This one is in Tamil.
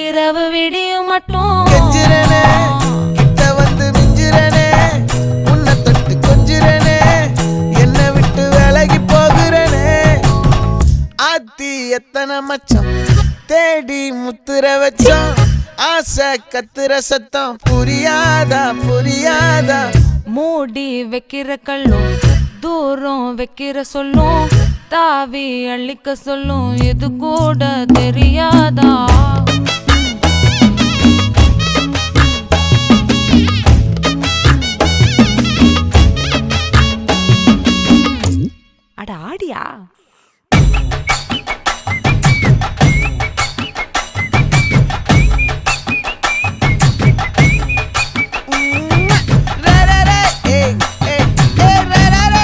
இரவு விடியும் மட்டும் கெஞ்சிரனே கிட்ட வந்து மிஞ்சிரனே உன்னை தொட்டு கொஞ்சிரனே என்னை விட்டு விலகி போகிறனே ஆத்தி எத்தனை மச்சம் தேடி முத்துற வச்சோம் ஆசை கத்துற சத்தம் புரியாதா புரியாதா மூடி வைக்கிற கல்லும் தூரம் வைக்கிற சொல்லும் தாவி அள்ளிக்க சொல்லும் இது கூட தெரியாதா அட ஆடியா